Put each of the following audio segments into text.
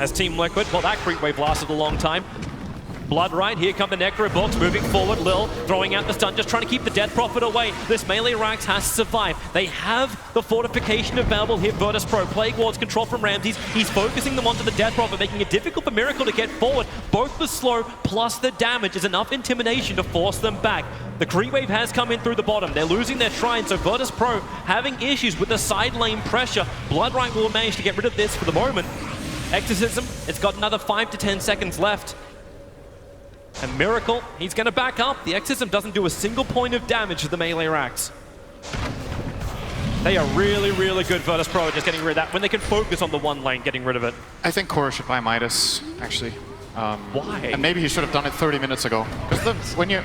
as Team Liquid. Well, that creep wave lasted a long time. Blood right, here come the Necro Books, moving forward, Lil throwing out the stun, just trying to keep the Death Prophet away. This melee Rax has to survive. They have the fortification available here, Virtus Pro. Plague Wards control from Ramses. He's focusing them onto the Death Prophet, making it difficult for Miracle to get forward. Both the slow plus the damage is enough intimidation to force them back. The creep wave has come in through the bottom. They're losing their shrine, so Virtus Pro having issues with the side lane pressure. Blood right will manage to get rid of this for the moment. Exorcism, it's got another 5 to 10 seconds left. And Miracle, he's going to back up. The Exorcism doesn't do a single point of damage to the melee Rax. They are really, really good, Virtus Pro, at just getting rid of that when they can focus on the one lane, getting rid of it. I think Korra should buy Midas, actually. Why? And maybe he should have done it 30 minutes ago. Because when you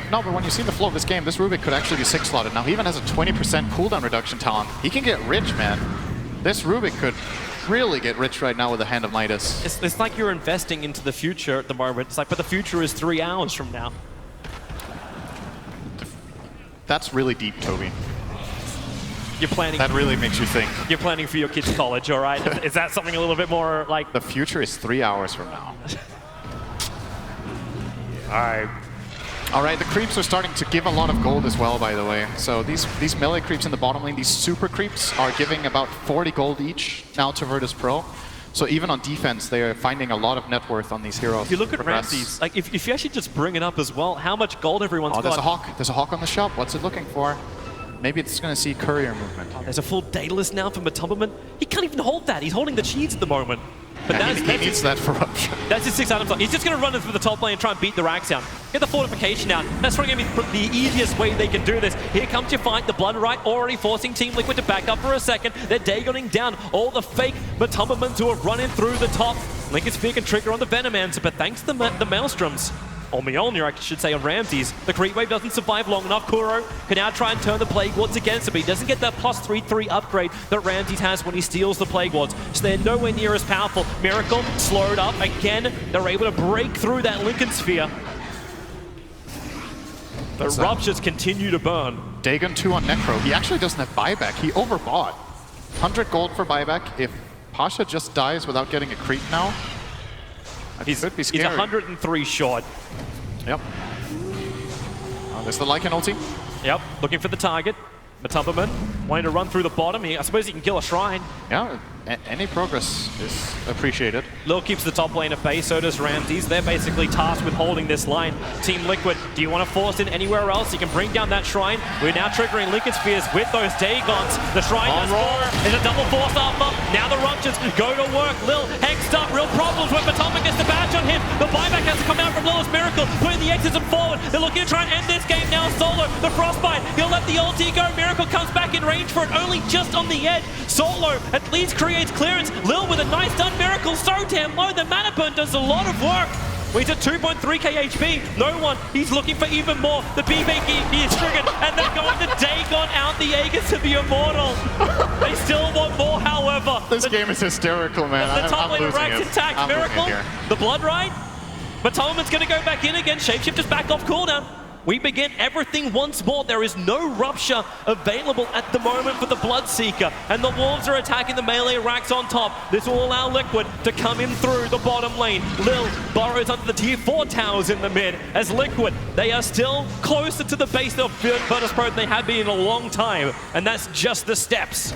see the flow of this game, this Rubik could actually be 6-slotted. Now he even has a 20% cooldown reduction talent. He can get rich, man. This Rubik could really get rich right now with the Hand of Midas. It's like you're investing into the future at the moment. It's like, but the future is 3 hours from now. That's really deep, Toby. You're planning. That really makes you think. You're planning for your kids' college, all right? Is that something a little bit more like... The future is 3 hours from now. All right, the creeps are starting to give a lot of gold as well, by the way. So these melee creeps in the bottom lane, these super creeps, are giving about 40 gold each now to Virtus Pro. So even on defense, they are finding a lot of net worth on these heroes. If you look at Ramses, like if you actually just bring it up as well, how much gold everyone's got. There's a Hawk. There's a Hawk on the shop. What's it looking for? Maybe it's going to see courier movement. There's a full Daedalus now from Matumberman. He can't even hold that. He's holding the cheese at the moment. But yeah, he needs that for Rupture. That's his 6 items. He's just going to run into the top lane and try and beat the Rax down. Get the fortification out. That's probably going to be the easiest way they can do this. Here comes your fight. The Blood Right already forcing Team Liquid to back up for a second. They're Dagoning down all the fake Matumbermans who are running through the top. Lincoln Sphere can trigger on the Venomancer, but thanks to the Maelstroms, or Mjolnir, I should say, on Ramses, the creep wave doesn't survive long enough. Kuro can now try and turn the Plague Wards against him, but he doesn't get that plus 3/3 upgrade that Ramses has when he steals the Plague Wards, so they're nowhere near as powerful. Miracle slowed up again. They're able to break through that Lincoln Sphere. The Ruptures continue to burn. Dagon 2 on Necro. He actually doesn't have buyback. He overbought. 100 gold for buyback. If Pasha just dies without getting a creep now, He's 103 short. Yep. There's the Lycan ulti. Yep, looking for the target. Matumberman wanting to run through the bottom. I suppose he can kill a shrine. Yeah, any progress is appreciated. Lil keeps the top lane at bay, so does Ramses. They're basically tasked with holding this line. Team Liquid, do you want to force it anywhere else? You can bring down that shrine. We're now triggering Lincoln Spheres with those Dagons. The shrine does more. There's a double force alpha. Now the Ruptures go to work. Lil hexed up. Real problems when Matumber gets the badge on him. The buyback has to come out from Lil's Miracle, putting the Exorcism forward. They're looking to try and end this game now. Solo, the Frostbite. He'll let the ulti go. Miracle comes back in range for it, only just on the edge. Solo at least creates clearance. Lil with a nice stun. Miracle so damn low. The mana burn does a lot of work. Well, he's at 2.3k HP. No one. He's looking for even more. The BB is triggered, and they're going to Dagon out the Aegis to the Immortal. They still want more, however. This game is hysterical, man. The top lane of Rax intact. Miracle, the Blood Right. But Tolman's going to go back in again. Shapeshifters back off cooldown. We begin everything once more. There is no Rupture available at the moment for the Bloodseeker, and the Wolves are attacking the melee Rax on top. This will allow Liquid to come in through the bottom lane. Lil burrows under the tier 4 towers in the mid as Liquid, they are still closer to the base of Virtus Pro than they have been in a long time, and that's just the steps.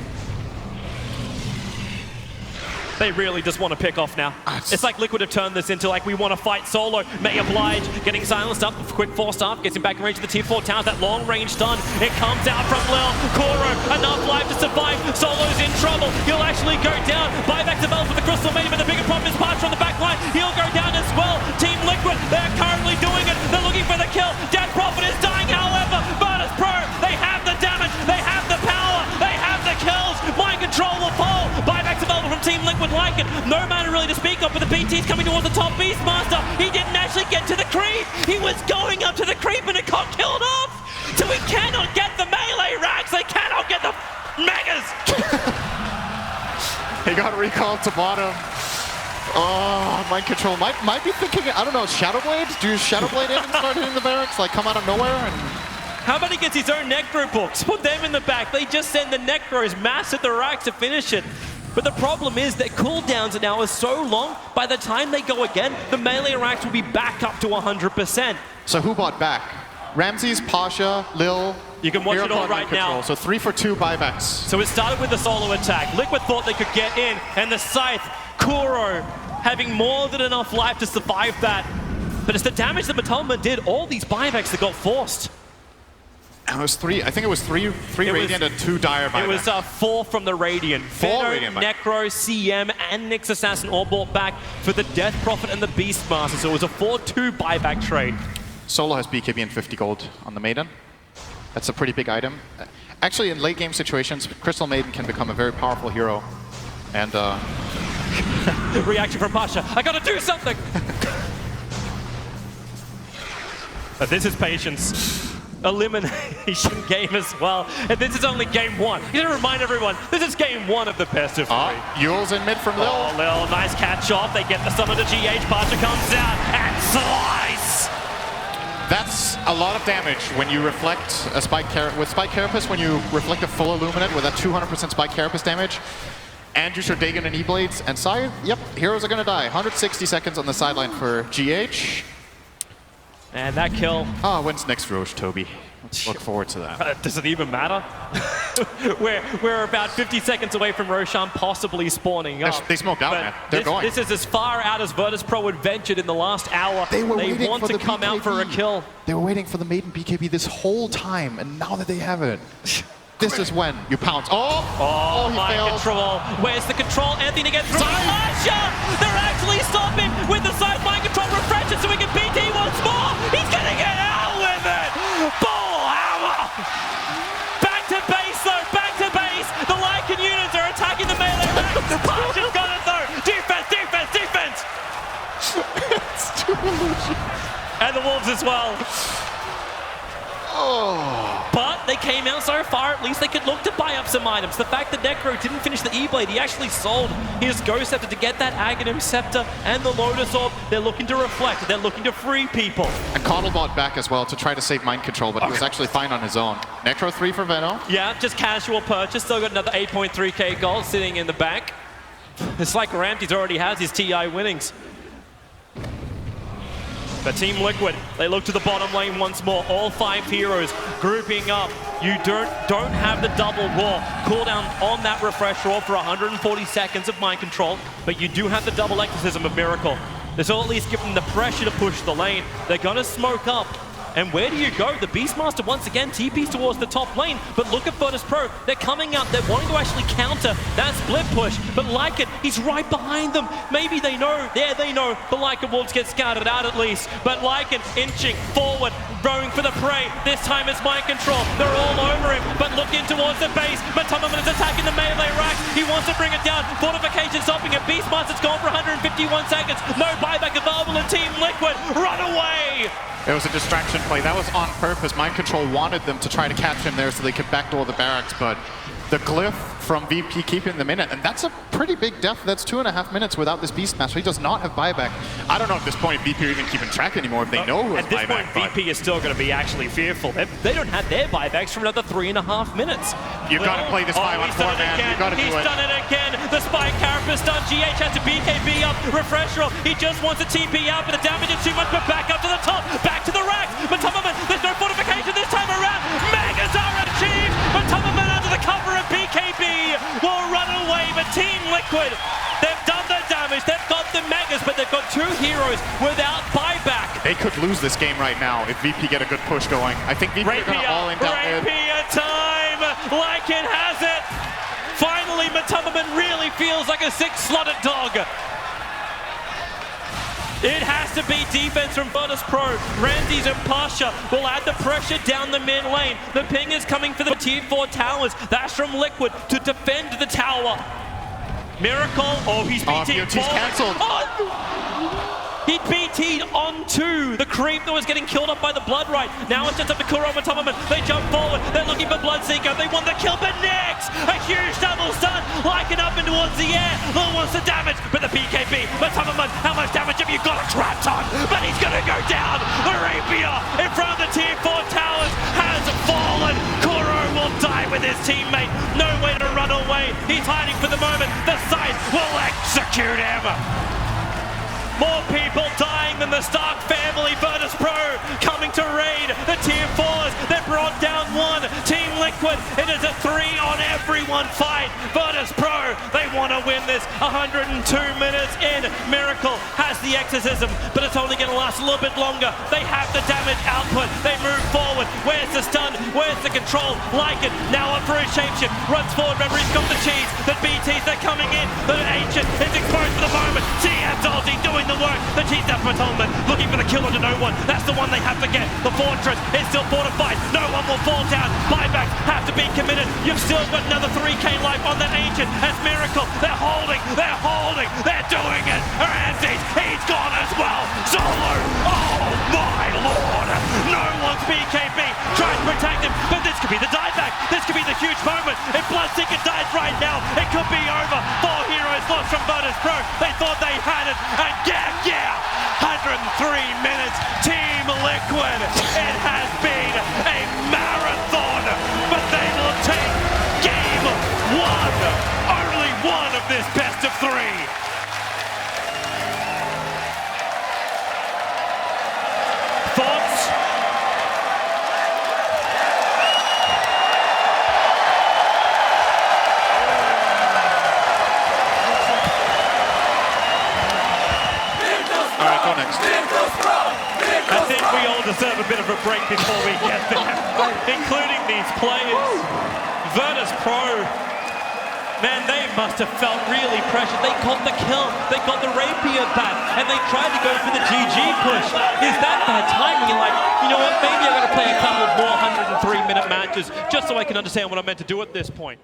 They really just want to pick off now. It's like Liquid have turned this into like, we want to fight Solo. May Oblige getting silenced up. Quick force up, gets him back in range of the tier 4 towers. That long range stun. It comes out from Lil. Koro, enough life to survive. Solo's in trouble. He'll actually go down. Buyback develops with the Crystal Maiden, but the bigger problem is Parcher on the back line. He'll go down as well. Team Liquid, they're currently doing it. They're looking for the kill. Death Prophet is dying, however. Virtus Pro, they have the damage. They have the power. They have the kills. Mind control will fall. Buyback develops from Team Liquid like it. No mana really to speak of, but the BT's coming towards the top. Beastmaster, he didn't actually get to the creep. He was going up to the creep and it got killed off. So we cannot get the melee Rax. They cannot get the Megas. He got recalled to bottom. Oh, mind control. Might be thinking, I don't know, Shadowblade? Do you Shadowblade in and start hitting the barracks, like come out of nowhere? And how about he gets his own Necro books? Put them in the back. They just send the Necros mass at the Rax to finish it. But the problem is that cooldowns now are so long, by the time they go again, the melee racks will be back up to 100%. So who bought back? Ramses, Pasha, Lil. You can watch it all right now. So 3 for 2 buybacks. So it started with the solo attack. Liquid thought they could get in, and the Scythe, Kuro, having more than enough life to survive that. But it's the damage that Matoma did, all these buybacks that got forced. It was 3, I think it was 3 Radiant and 2 Dire buybacks. It was 4 from the Radiant. 4 Radiant buybacks. Necro, CM, and Nyx Assassin all bought back for the Death Prophet and the Beastmaster. So it was a 4-2 buyback trade. Solo has BKB and 50 gold on the Maiden. That's a pretty big item. Actually, in late game situations, Crystal Maiden can become a very powerful hero. And reaction from Pasha. I gotta do something! But this is Patience. Elimination game as well. And this is only game 1. You gotta remind everyone, this is game 1 of the best of 3. Yule's in mid from Lil. Oh, Lil, nice catch off. They get the summon to GH. Pasha comes out and slice! That's a lot of damage when you reflect a Spike with Spike Carapace, when you reflect a full Illuminate with a 200% Spike Carapace damage, and use your Dagon and E-Blades, and Scythe, yep, heroes are gonna die. 160 seconds on the sideline for GH. And that kill. When's next Roche, Toby? Let's look forward to that. Does it even matter? we're about 50 seconds away from Roshan possibly spawning up. They smoked out, man. They're going. This is as far out as Virtus Pro had ventured in the last hour. They want to come out for a kill. They were waiting for the Maiden BKB this whole time, and now that they have it, this is when you pounce. Oh, he my failed. Control. Where's the control? Anthony to get through. Pasha! They're actually stopping with the side mind control refresher so he can BT once more. He's gonna get out with it. Ball hammer. Back to base though. Back to base. The Lycan units are attacking the melee ranks. Pasha's got it though. Defense, defense, defense. It's too illusion. And the Wolves as well. But they came out so far, at least they could look to buy up some items. The fact that Necro didn't finish the E-Blade, he actually sold his Ghost Scepter to get that Aghanim Scepter and the Lotus Orb. They're looking to reflect, they're looking to free people. And Coddle bought back as well to try to save mind control, but he was actually fine on his own. Necro 3 for Veno. Yeah, just casual purchase. Still got another 8.3k gold sitting in the bank. It's like Ramses already has his TI winnings. But Team Liquid, they look to the bottom lane once more. All 5 heroes grouping up. You don't have the double war cooldown on that refresh roll for 140 seconds of mind control, but you do have the double exorcism of Miracle. This will at least give them the pressure to push the lane. They're gonna smoke up. And where do you go? The Beastmaster once again TPs towards the top lane, but look at Virtus Pro. They're coming up, they're wanting to actually counter that split push, but Lycan, he's right behind them. Maybe they know, they know, the Lycan Wolves get scouted out at least, but Lycan inching forward, going for the prey. This time it's mind control. They're all over him, but looking towards the base. Matamaman is attacking the melee racks. He wants to bring it down. Fortification stopping it. Beastmaster's gone for 151 seconds. No buyback available in Team Liquid. Run away! It was a distraction play. That was on purpose. Mind Control wanted them to try to catch him there so they could backdoor the barracks, but the glyph from VP keeping them in it, and that's a pretty big death. That's 2.5 minutes without this Beastmaster. He does not have buyback. I don't know at this point if VP are even keeping track anymore, if they know who has buyback. At this point, VP is still going to be actually fearful. They don't have their buybacks for another 3.5 minutes. You've got to play this 5-on-4, man. You've got to do it. He's done it again. The Spike Carapace done. GH has to BKB up. Refresh roll. He just wants a TP out, but the damage is too much. But back up to the top. Back to the racks. Matamaman, there's no fortification this time around. Megas are achieved. Matamaman under the cover of BKB will run away, but Team Liquid, they've done the damage, they've got the Megas, but they've got 2 heroes without buyback. They could lose this game right now if VP get a good push going. I think VP are going to all in down mid. Rapier time! Lycan has it! Finally, Matamaman really feels like a 6-slotted dog. It has to be defense from Virtus Pro. Ramses and Pasha will add the pressure down the mid lane. The ping is coming for the tier 4 towers. That's from Liquid to defend the tower. Miracle, he's BT'd. He's cancelled. He BT'd onto the creep that was getting killed up by the Blood Rite. Now it's just up to Kuro and Matamaman. They jump forward. They're looking for Bloodseeker. They want the kill, but next, a huge double stun. Lycan up and towards the air. Lil wants the damage, but the BKB. Matamaman, how much damage have you got a trapped on? But he's going to go down. Rapier in front of the tier 4 towers has fallen. Kuro will die with his teammate. Nowhere to run away. away. He's hiding for the moment. The side will execute him. More people dying than the Stark family. Virtus Pro coming to raid the tier 4s. They're brought down 1. Team Liquid, it is a 3-on-everyone fight. Virtus Pro, they want to win this. 102 minutes in. Miracle has the exorcism, but it's only going to last a little bit longer. They have the damage output. They move forward. Where's the stun? Where's the control? Like it. Now up for his shapeshift. Runs forward. Remember, he's got the cheese. The BTs, they're coming in. The Ancient is exposed for the moment. CM's ulti doing the work. The cheese up for Tolman. Looking for the kill onto no one. That's the one they have to get. The fortress is still fortified. No one will fall down. Buybacks have to be committed. You've still got another 3k life on that Ancient. As Miracle, they're holding. They're holding. They're doing it. Ramses, he's gone as well. Solo. Oh my lord. No one's BKB. Trying to protect him. But this could be the dieback. This could be the huge moment. If Bloodseeker dies right now, it could be over. 4 heroes lost from Virtus Pro. They thought they had it. And yeah. 103 minutes. Team Liquid. It has been a marathon. But they will take game 1. Only one of this best of 3. Thoughts? All right, go next. I think we all deserve a bit of a break before we get there, including these players. Virtus Pro, man, they must have felt really pressured. They got the kill, they got the rapier back, and they tried to go for the GG push. Is that bad timing? You're like, you know what, maybe I'm going to play a couple more 103-minute matches just so I can understand what I'm meant to do at this point.